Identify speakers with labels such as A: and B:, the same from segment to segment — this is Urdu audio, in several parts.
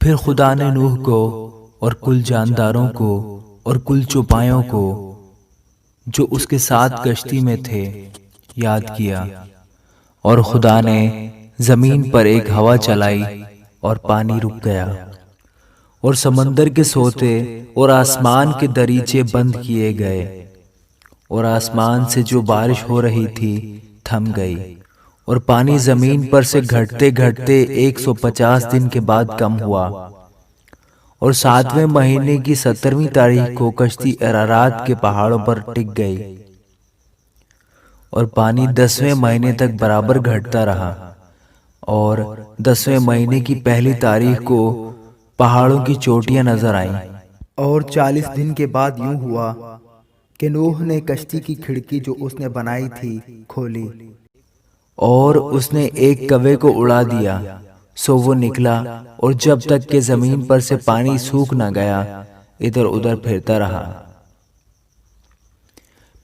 A: پھر خدا نے نوح کو اور کل جانداروں کو اور کل چوپایوں کو جو اس کے ساتھ کشتی میں تھے یاد کیا، اور خدا نے زمین پر ایک ہوا چلائی اور پانی رک گیا، اور سمندر کے سوتے اور آسمان کے دریچے بند کیے گئے، اور آسمان سے جو بارش ہو رہی تھی تھم گئی، اور پانی زمین پر سے گھٹتے گھٹتے 150 دن کے بعد کم ہوا، اور 7ویں مہینے کی 17ویں تاریخ کو کشتی ارارات کے پہاڑوں پر ٹک گئی، اور پانی 10ویں مہینے تک برابر گھٹتا رہا، اور 10ویں مہینے کی پہلی تاریخ کو پہاڑوں کی چوٹیاں نظر آئیں۔
B: اور 40 دن کے بعد یوں ہوا کہ نوح نے کشتی کی کھڑکی جو اس نے بنائی تھی کھولی،
A: اور اس نے ایک کوے کو اڑا دیا، سو وہ نکلا، اور جب تک کہ زمین پر سے پانی سوکھ نہ گیا ادھر ادھر پھرتا رہا۔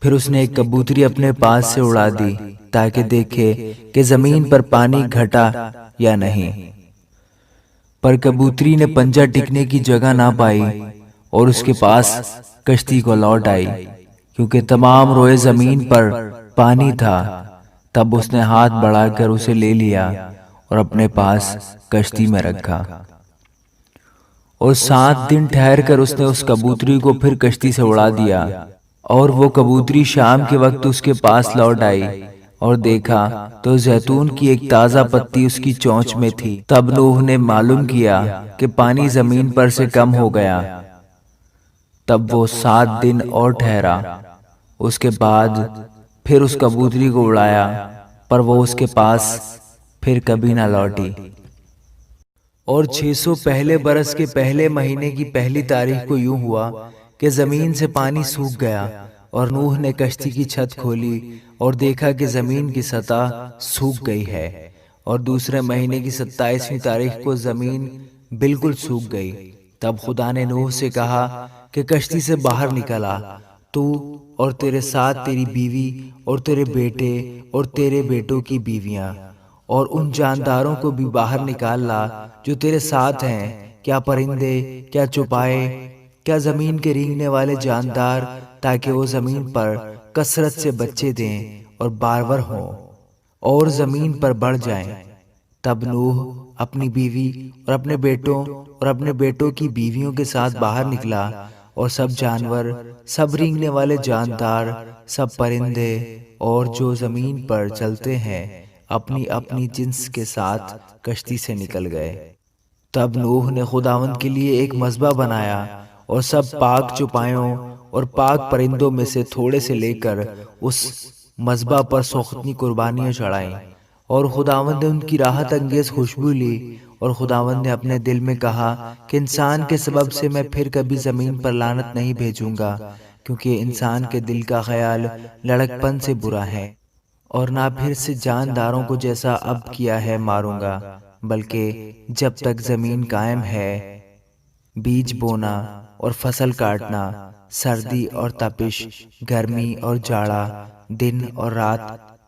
A: پھر اس نے ایک کبوتری اپنے پاس سے اڑا دی تاکہ دیکھے کہ زمین پر پانی گھٹا یا نہیں، پر کبوتری نے پنجہ ٹکنے کی جگہ نہ پائی اور اس کے پاس کشتی کو لوٹ آئی، کیونکہ تمام روئے زمین پر پانی تھا۔ تب اس نے ہاتھ بڑھا کر اسے لے لیا اور اپنے پاس کشتی میں رکھا، اور 7 دن ٹھہر کر اس نے اس کبوتری کو پھر کشتی سے اڑا دیا، اور وہ کبوتری شام کے وقت اس کے پاس لوٹ آئی اور دیکھا تو زیتون کی ایک تازہ پتی اس کی چونچ میں تھی۔ تب نوح نے معلوم کیا کہ پانی زمین پر سے کم ہو گیا، تب وہ 7 دن اور ٹھہرا، اس کے بعد پھر اس کبوتری کو اڑایا، پر وہ اس کے پاس پھر کبھی نہ لوٹی۔ اور 600 پہلے برس کے پہلے مہینے کی پہلی تاریخ کو یوں ہوا کہ زمین سے پانی سوکھ گیا، اور نوح نے کشتی کی چھت کھولی اور دیکھا کہ زمین کی سطح سوکھ گئی ہے، اور دوسرے مہینے کی 27ویں تاریخ کو زمین بالکل سوکھ گئی۔ تب خدا نے نوح سے کہا کہ کشتی سے باہر نکل آ، تو اور تیرے ساتھ تیری بیوی اور تیرے بیٹے اور تیرے بیٹوں کی بیویاں، اور ان جانداروں کو بھی باہر نکال لا جو تیرے ساتھ ہیں، کیا پرندے، کیا چوپائے، کیا زمین کے رینگنے والے جاندار، تاکہ وہ زمین پر کثرت سے بچے دیں اور بارور ہوں اور زمین پر بڑھ جائیں۔ تب نوح اپنی بیوی اور اپنے بیٹوں اور اپنے بیٹوں کی بیویوں کے ساتھ باہر نکلا، اور سب جانور، سب رینگنے والے جاندار، سب پرندے اور جو زمین پر چلتے ہیں اپنی اپنی جنس کے ساتھ کشتی سے نکل گئے۔ تب نوح نے خداوند کے لیے ایک مذبح بنایا، اور سب پاک چوپایوں اور پاک پرندوں میں سے تھوڑے سے لے کر اس مذبح پر سوختنی قربانیاں چڑھائیں، اور خداوند نے ان کی راحت انگیز خوشبو لی، اور خداوند نے اپنے دل میں کہا کہ انسان کے سبب سے میں پھر کبھی زمین پر لعنت نہیں بھیجوں گا، کیونکہ انسان کے دل کا خیال لڑک پن سے برا ہے، اور نہ پھر سے جانداروں کو جیسا اب کیا ہے ماروں گا، بلکہ جب تک زمین قائم ہے بیج بونا اور فصل کاٹنا، سردی اور تپش، گرمی اور جاڑا، دن اور رات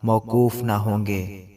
A: موقوف نہ ہوں گے۔